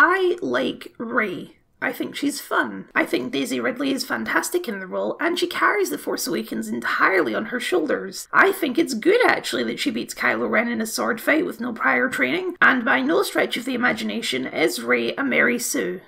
I like Rey. I think she's fun. I think Daisy Ridley is fantastic in the role, and she carries The Force Awakens entirely on her shoulders. I think it's good, actually, that she beats Kylo Ren in a sword fight with no prior training, and by no stretch of the imagination is Rey a Mary Sue.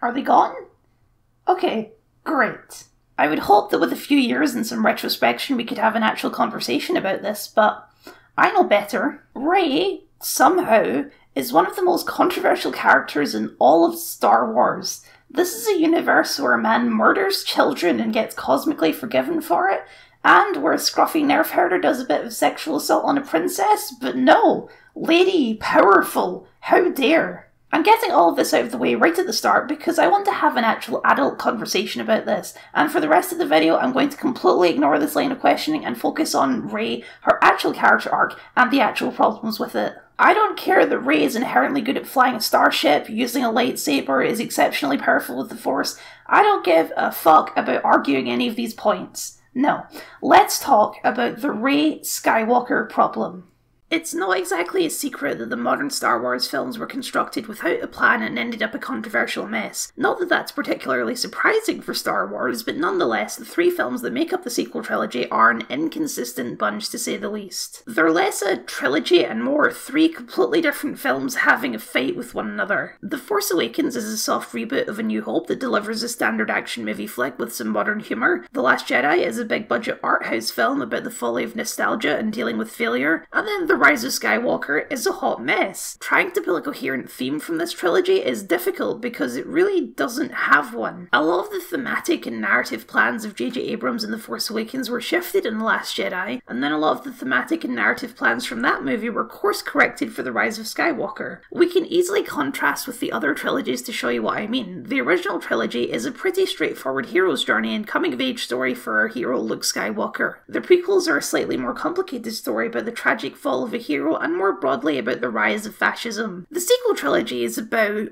Are they gone? Okay, great. I would hope that with a few years and some retrospection we could have an actual conversation about this, but I know better. Rey, somehow, is one of the most controversial characters in all of Star Wars. This is a universe where a man murders children and gets cosmically forgiven for it, and where a scruffy nerf herder does a bit of sexual assault on a princess, but no! Lady, powerful, how dare! I'm getting all of this out of the way right at the start because I want to have an actual adult conversation about this, and for the rest of the video I'm going to completely ignore this line of questioning and focus on Rey, her actual character arc, and the actual problems with it. I don't care that Rey is inherently good at flying a starship, using a lightsaber, is exceptionally powerful with the Force. I don't give a fuck about arguing any of these points. No, let's talk about the Rey Skywalker problem. It's not exactly a secret that the modern Star Wars films were constructed without a plan and ended up a controversial mess. Not that that's particularly surprising for Star Wars, but nonetheless, the three films that make up the sequel trilogy are an inconsistent bunch to say the least. They're less a trilogy and more three completely different films having a fight with one another. The Force Awakens is a soft reboot of A New Hope that delivers a standard action movie flick with some modern humour. The Last Jedi is a big budget art house film about the folly of nostalgia and dealing with failure. And then The Rise of Skywalker is a hot mess. Trying to pull a coherent theme from this trilogy is difficult because it really doesn't have one. A lot of the thematic and narrative plans of J.J. Abrams in The Force Awakens were shifted in The Last Jedi, and then a lot of the thematic and narrative plans from that movie were course corrected for The Rise of Skywalker. We can easily contrast with the other trilogies to show you what I mean. The original trilogy is a pretty straightforward hero's journey and coming-of-age story for our hero Luke Skywalker. The prequels are a slightly more complicated story about the tragic fall of a hero and more broadly about the rise of fascism. The sequel trilogy is about,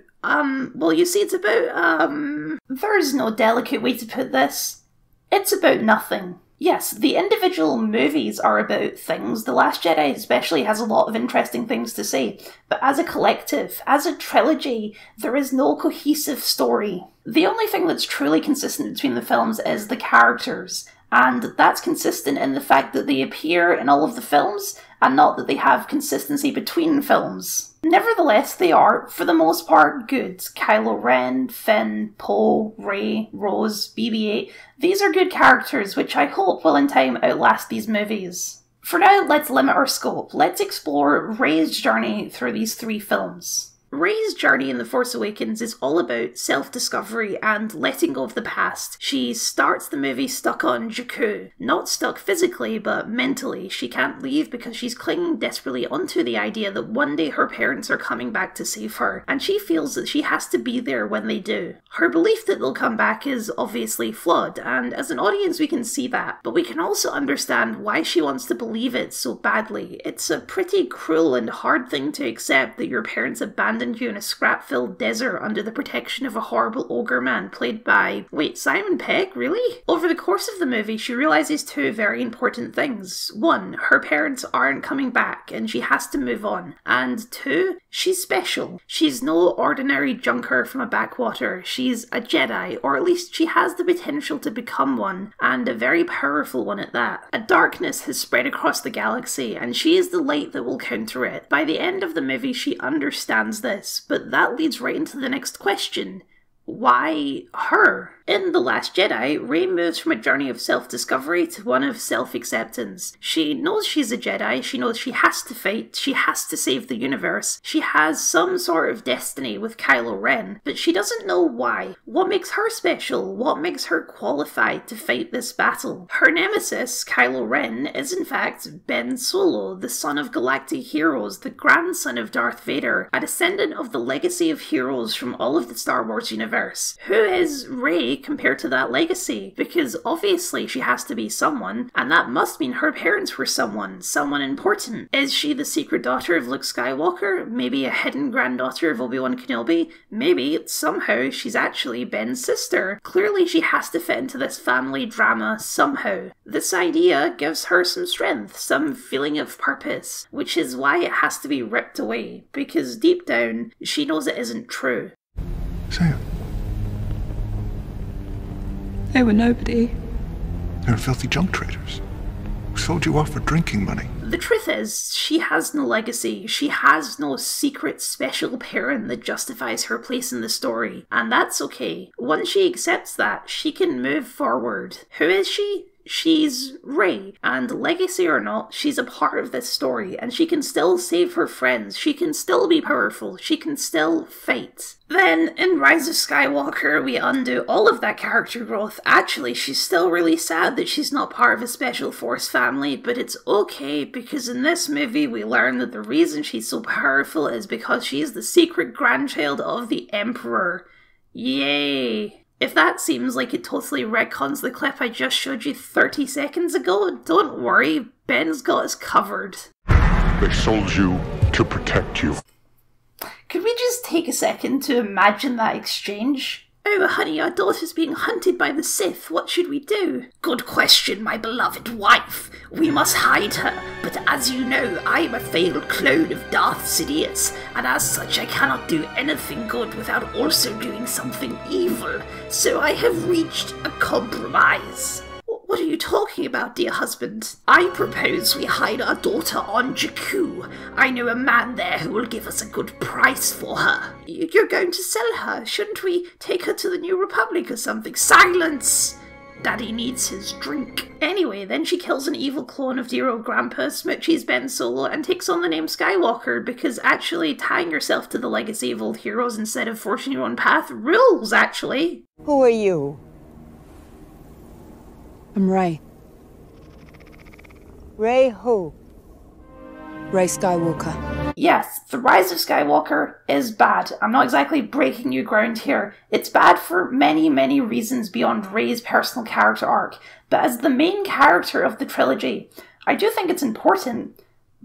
there's no delicate way to put this. It's about nothing. Yes, the individual movies are about things. The Last Jedi especially has a lot of interesting things to say, but as a collective, as a trilogy, there is no cohesive story. The only thing that's truly consistent between the films is the characters, and that's consistent in the fact that they appear in all of the films, and not that they have consistency between films. Nevertheless, they are, for the most part, good. Kylo Ren, Finn, Poe, Rey, Rose, BB-8, these are good characters which I hope will in time outlast these movies. For now, let's limit our scope. Let's explore Rey's journey through these three films. Rey's journey in The Force Awakens is all about self-discovery and letting go of the past. She starts the movie stuck on Jakku. Not stuck physically, but mentally. She can't leave because she's clinging desperately onto the idea that one day her parents are coming back to save her, and she feels that she has to be there when they do. Her belief that they'll come back is obviously flawed, and as an audience we can see that, but we can also understand why she wants to believe it so badly. It's a pretty cruel and hard thing to accept that your parents abandoned you in a scrap-filled desert under the protection of a horrible ogre man played by, Simon Pegg, really? Over the course of the movie, she realises two very important things. One, her parents aren't coming back and she has to move on. And two, she's special. She's no ordinary junker from a backwater. She's a Jedi, or at least she has the potential to become one, and a very powerful one at that. A darkness has spread across the galaxy, and she is the light that will counter it. By the end of the movie, she understands this, but that leads right into the next question. Why her? In The Last Jedi, Rey moves from a journey of self-discovery to one of self-acceptance. She knows she's a Jedi, she knows she has to fight, she has to save the universe. She has some sort of destiny with Kylo Ren, but she doesn't know why. What makes her special? What makes her qualified to fight this battle? Her nemesis, Kylo Ren, is in fact Ben Solo, the son of galactic heroes, the grandson of Darth Vader, a descendant of the legacy of heroes from all of the Star Wars universe. Who is Rey Rey compare to that legacy? Because obviously she has to be someone, and that must mean her parents were someone important. Is she the secret daughter of Luke Skywalker? Maybe a hidden granddaughter of Obi-Wan Kenobi? Maybe, somehow, she's actually Ben's sister. Clearly she has to fit into this family drama somehow. This idea gives her some strength, some feeling of purpose, which is why it has to be ripped away, because deep down, she knows it isn't true. Sam. They were nobody. They were filthy junk traders who sold you off for drinking money. The truth is, she has no legacy. She has no secret special parent that justifies her place in the story. And that's okay. Once she accepts that, she can move forward. Who is she? She's Rey, and legacy or not, she's a part of this story, and she can still save her friends, she can still be powerful, she can still fight. Then, in Rise of Skywalker, we undo all of that character growth. Actually, she's still really sad that she's not part of a Special Force family, but it's okay, because in this movie we learn that the reason she's so powerful is because she is the secret grandchild of the Emperor. Yay! If that seems like it totally retcons the clip I just showed you 30 seconds ago, don't worry, Ben's got us covered. They sold you to protect you. Could we just take a second to imagine that exchange? Oh, honey, our daughter's being hunted by the Sith. What should we do? Good question, my beloved wife. We must hide her, but as you know, I am a failed clone of Darth Sidious, and as such I cannot do anything good without also doing something evil, so I have reached a compromise. What are you talking about, dear husband? I propose we hide our daughter on Jakku. I know a man there who will give us a good price for her. You're going to sell her. Shouldn't we take her to the New Republic or something? Silence! Daddy needs his drink. Anyway, then she kills an evil clone of dear old Grandpa, smooches Ben Solo, and takes on the name Skywalker, because actually tying yourself to the legacy of old heroes instead of forging your own path rules, actually. Who are you? I'm Rey. Rey who? Rey Skywalker. Yes, The Rise of Skywalker is bad. I'm not exactly breaking new ground here. It's bad for many, many reasons beyond Rey's personal character arc. But as the main character of the trilogy, I do think it's important.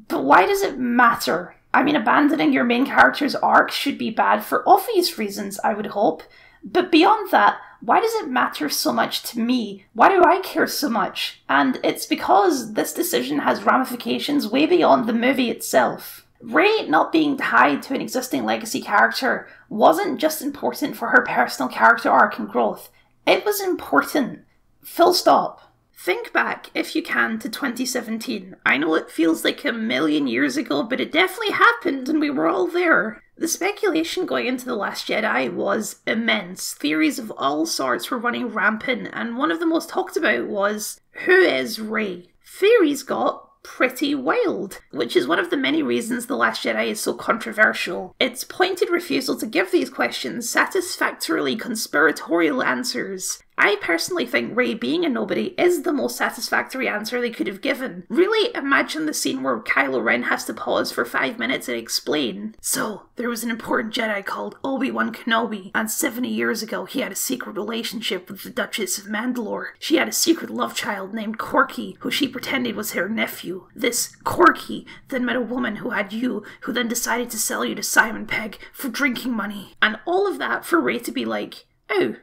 But why does it matter? I mean, abandoning your main character's arc should be bad for obvious reasons, I would hope. But beyond that, why does it matter so much to me? Why do I care so much? And it's because this decision has ramifications way beyond the movie itself. Rey not being tied to an existing legacy character wasn't just important for her personal character arc and growth. It was important. Full stop. Think back, if you can, to 2017. I know it feels like a million years ago, but it definitely happened and we were all there. The speculation going into The Last Jedi was immense. Theories of all sorts were running rampant, and one of the most talked about was, who is Rey? Theories got pretty wild, which is one of the many reasons The Last Jedi is so controversial. Its pointed refusal to give these questions satisfactorily conspiratorial answers. I personally think Rey being a nobody is the most satisfactory answer they could have given. Really imagine the scene where Kylo Ren has to pause for 5 minutes and explain. So, there was an important Jedi called Obi-Wan Kenobi, and 70 years ago he had a secret relationship with the Duchess of Mandalore. She had a secret love child named Corky, who she pretended was her nephew. This Corky then met a woman who had you, who then decided to sell you to Simon Pegg for drinking money. And all of that for Rey to be like, oh,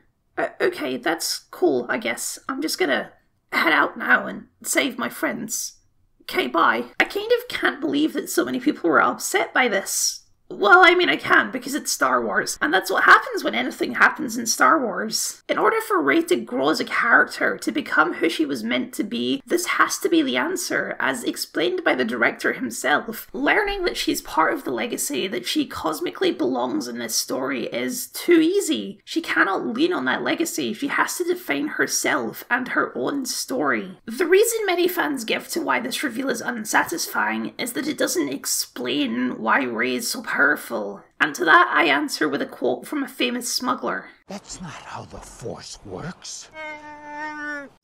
okay, that's cool, I guess. I'm just gonna head out now and save my friends. Okay, bye. I kind of can't believe that so many people were upset by this. Well, I mean, I can, because it's Star Wars, and that's what happens when anything happens in Star Wars. In order for Rey to grow as a character, to become who she was meant to be, this has to be the answer, as explained by the director himself. Learning that she's part of the legacy, that she cosmically belongs in this story is too easy. She cannot lean on that legacy, she has to define herself and her own story. The reason many fans give to why this reveal is unsatisfying is that it doesn't explain why Rey is so powerful. And to that I answer with a quote from a famous smuggler. That's not how the Force works.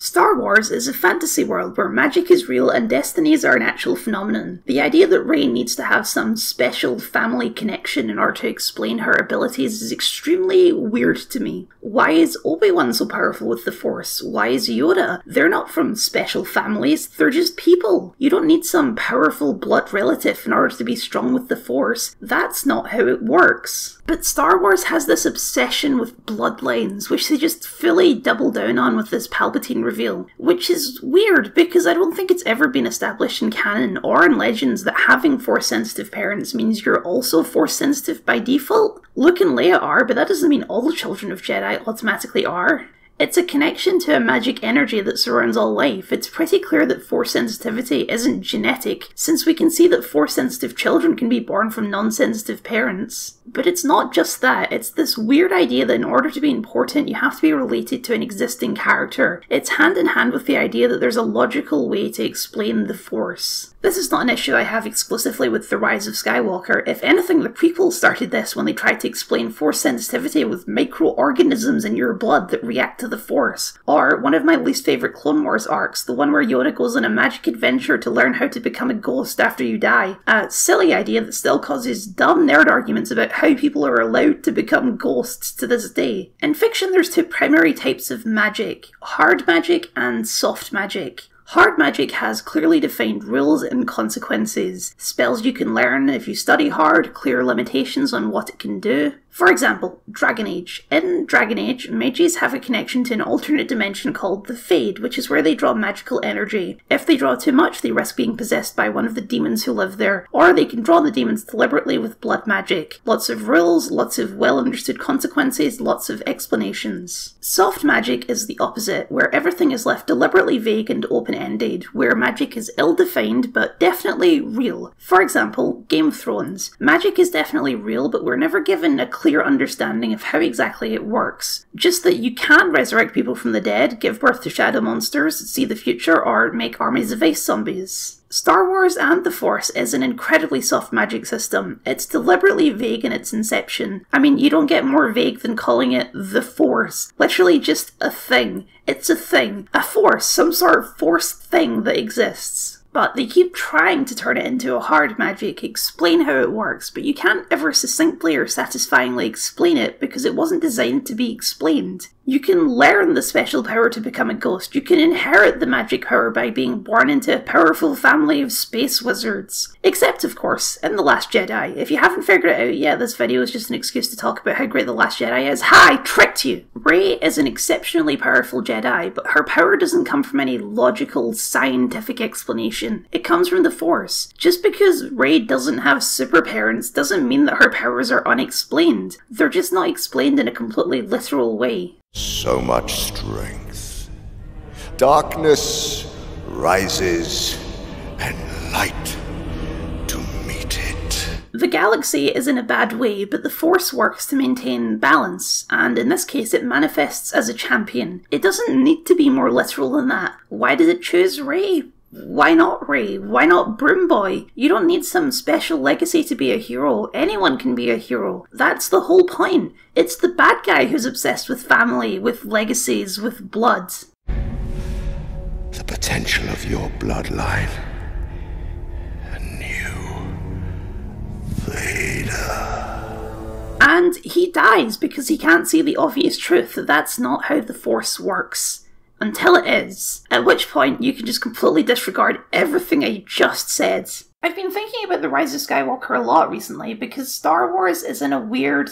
Star Wars is a fantasy world where magic is real and destinies are an actual phenomenon. The idea that Rey needs to have some special family connection in order to explain her abilities is extremely weird to me. Why is Obi-Wan so powerful with the Force? Why is Yoda? They're not from special families, they're just people. You don't need some powerful blood relative in order to be strong with the Force. That's not how it works. But Star Wars has this obsession with bloodlines, which they just fully double down on with this Palpatine reveal, which is weird because I don't think it's ever been established in canon or in Legends that having Force-sensitive parents means you're also Force-sensitive by default. Luke and Leia are, but that doesn't mean all the children of Jedi automatically are. It's a connection to a magic energy that surrounds all life. It's pretty clear that Force sensitivity isn't genetic, since we can see that Force-sensitive children can be born from non-sensitive parents. But it's not just that, it's this weird idea that in order to be important you have to be related to an existing character. It's hand in hand with the idea that there's a logical way to explain the Force. This is not an issue I have exclusively with The Rise of Skywalker. If anything, the prequels started this when they tried to explain Force sensitivity with microorganisms in your blood that react to the Force. Or one of my least favourite Clone Wars arcs, the one where Yoda goes on a magic adventure to learn how to become a ghost after you die. A silly idea that still causes dumb nerd arguments about how people are allowed to become ghosts to this day. In fiction, there's two primary types of magic: hard magic and soft magic. Hard magic has clearly defined rules and consequences. Spells you can learn if you study hard, clear limitations on what it can do. For example, Dragon Age. In Dragon Age, mages have a connection to an alternate dimension called the Fade, which is where they draw magical energy. If they draw too much, they risk being possessed by one of the demons who live there, or they can draw the demons deliberately with blood magic. Lots of rules, lots of well-understood consequences, lots of explanations. Soft magic is the opposite, where everything is left deliberately vague and open-ended, where magic is ill-defined but definitely real. For example, Game of Thrones. Magic is definitely real, but we're never given a clear understanding of how exactly it works. Just that you can resurrect people from the dead, give birth to shadow monsters, see the future, or make armies of ice zombies. Star Wars and the Force is an incredibly soft magic system. It's deliberately vague in its inception. I mean, you don't get more vague than calling it the Force. Literally just a thing. It's a thing. A force. Some sort of force thing that exists. But they keep trying to turn it into a hard magic, explain how it works, but you can't ever succinctly or satisfyingly explain it because it wasn't designed to be explained. You can learn the special power to become a ghost. You can inherit the magic power by being born into a powerful family of space wizards. Except, of course, in The Last Jedi. If you haven't figured it out yet, this video is just an excuse to talk about how great The Last Jedi is. Ha! I tricked you! Rey is an exceptionally powerful Jedi, but her power doesn't come from any logical, scientific explanation. It comes from the Force. Just because Rey doesn't have super parents doesn't mean that her powers are unexplained. They're just not explained in a completely literal way. So much strength. Darkness rises, and light to meet it. The galaxy is in a bad way, but the Force works to maintain balance, and in this case it manifests as a champion. It doesn't need to be more literal than that. Why did it choose Rey? Why not Rey? Why not Broom Boy? You don't need some special legacy to be a hero. Anyone can be a hero. That's the whole point. It's the bad guy who's obsessed with family, with legacies, with blood. The potential of your bloodline. A new Vader. And he dies because he can't see the obvious truth that that's not how the Force works. Until it is, at which point you can just completely disregard everything I just said. I've been thinking about The Rise of Skywalker a lot recently because Star Wars is in a weird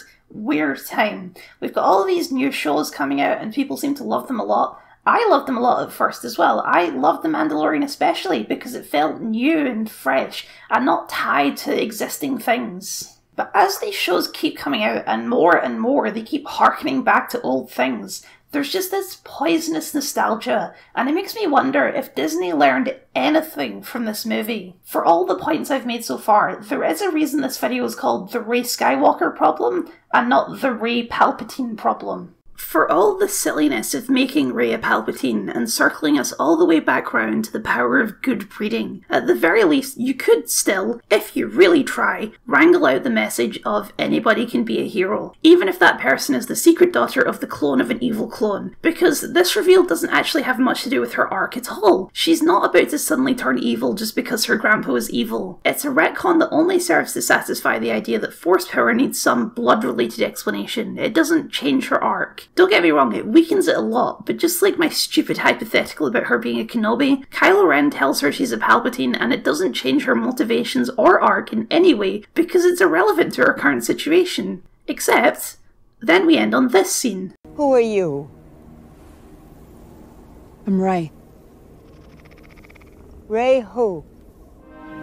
time. We've got all of these new shows coming out and people seem to love them a lot. I loved them a lot at first as well. I loved The Mandalorian especially because it felt new and fresh and not tied to existing things. But as these shows keep coming out and more, they keep harkening back to old things. There's just this poisonous nostalgia, and it makes me wonder if Disney learned anything from this movie. For all the points I've made so far, there is a reason this video is called The Rey Skywalker Problem, and not The Rey Palpatine Problem. For all the silliness of making Rey a Palpatine and circling us all the way back round to the power of good breeding, at the very least you could still, if you really try, wrangle out the message of anybody can be a hero, even if that person is the secret daughter of the clone of an evil clone, because this reveal doesn't actually have much to do with her arc at all. She's not about to suddenly turn evil just because her grandpa is evil. It's a retcon that only serves to satisfy the idea that Force power needs some blood-related explanation. It doesn't change her arc. Don't get me wrong, it weakens it a lot, but just like my stupid hypothetical about her being a Kenobi, Kylo Ren tells her she's a Palpatine and it doesn't change her motivations or arc in any way because it's irrelevant to her current situation. Except, then we end on this scene. Who are you? I'm Rey. Rey who?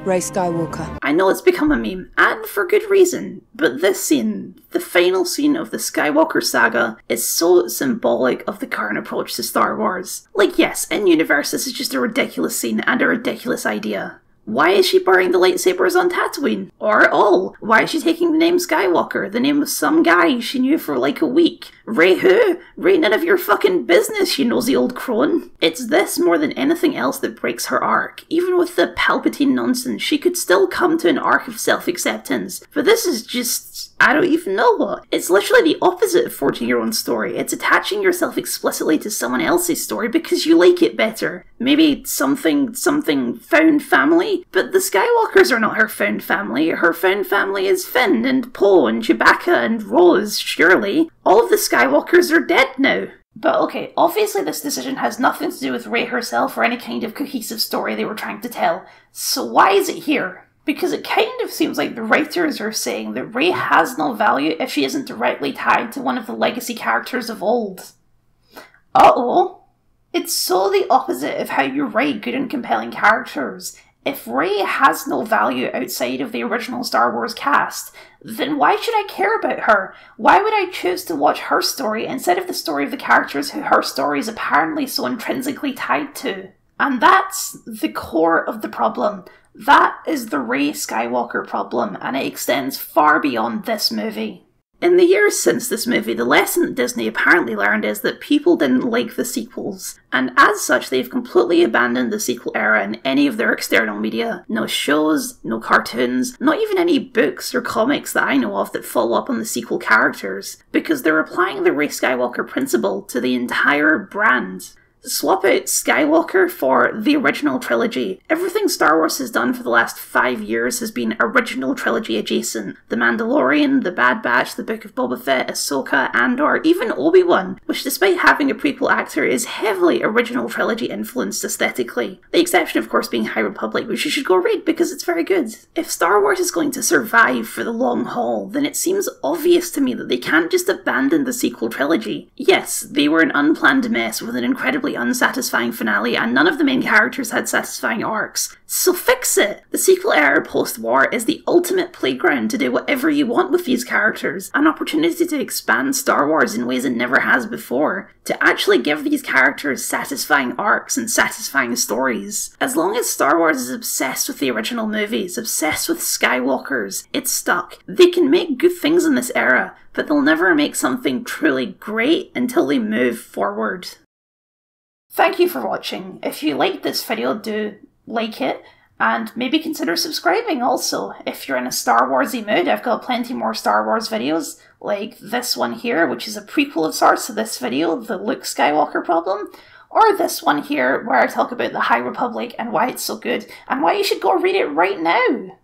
Rey Skywalker. I know it's become a meme, and for good reason, but this scene, the final scene of the Skywalker saga, is so symbolic of the current approach to Star Wars. Like, yes, in-universe this is just a ridiculous scene and a ridiculous idea. Why is she burying the lightsabers on Tatooine? Or at all? Why is she taking the name Skywalker, the name of some guy she knew for like a week? Rey who? Rey none of your fucking business, you nosy old crone. It's this more than anything else that breaks her arc. Even with the Palpatine nonsense, she could still come to an arc of self-acceptance. But this is just... I don't even know what. It's literally the opposite of forging your own story. It's attaching yourself explicitly to someone else's story because you like it better. Maybe something found family? But the Skywalkers are not her found family. Her found family is Finn and Poe and Chewbacca and Rose, surely. All of the Skywalkers are dead now. But okay, obviously this decision has nothing to do with Rey herself or any kind of cohesive story they were trying to tell. So why is it here? Because it kind of seems like the writers are saying that Rey has no value if she isn't directly tied to one of the legacy characters of old. Uh-oh. It's so the opposite of how you write good and compelling characters. If Rey has no value outside of the original Star Wars cast, then why should I care about her? Why would I choose to watch her story instead of the story of the characters who her story is apparently so intrinsically tied to? And that's the core of the problem. That is the Rey Skywalker problem, and it extends far beyond this movie. In the years since this movie, the lesson that Disney apparently learned is that people didn't like the sequels, and as such they've completely abandoned the sequel era in any of their external media. No shows, no cartoons, not even any books or comics that I know of that follow up on the sequel characters, because they're applying the Rey Skywalker principle to the entire brand. Swap out Skywalker for the original trilogy. Everything Star Wars has done for the last 5 years has been original trilogy adjacent. The Mandalorian, The Bad Batch, The Book of Boba Fett, Ahsoka, Andor, even Obi-Wan, which despite having a prequel actor is heavily original trilogy influenced aesthetically. The exception of course being High Republic, which you should go read because it's very good. If Star Wars is going to survive for the long haul, then it seems obvious to me that they can't just abandon the sequel trilogy. Yes, they were an unplanned mess with an incredibly unsatisfying finale and none of the main characters had satisfying arcs. So fix it! The sequel era post-war is the ultimate playground to do whatever you want with these characters, an opportunity to expand Star Wars in ways it never has before, to actually give these characters satisfying arcs and satisfying stories. As long as Star Wars is obsessed with the original movies, obsessed with Skywalkers, it's stuck. They can make good things in this era, but they'll never make something truly great until they move forward. Thank you for watching. If you liked this video, do like it, and maybe consider subscribing also. If you're in a Star Warsy mood, I've got plenty more Star Wars videos, like this one here, which is a prequel of sorts to this video, the Luke Skywalker Problem, or this one here, where I talk about the High Republic and why it's so good, and why you should go read it right now.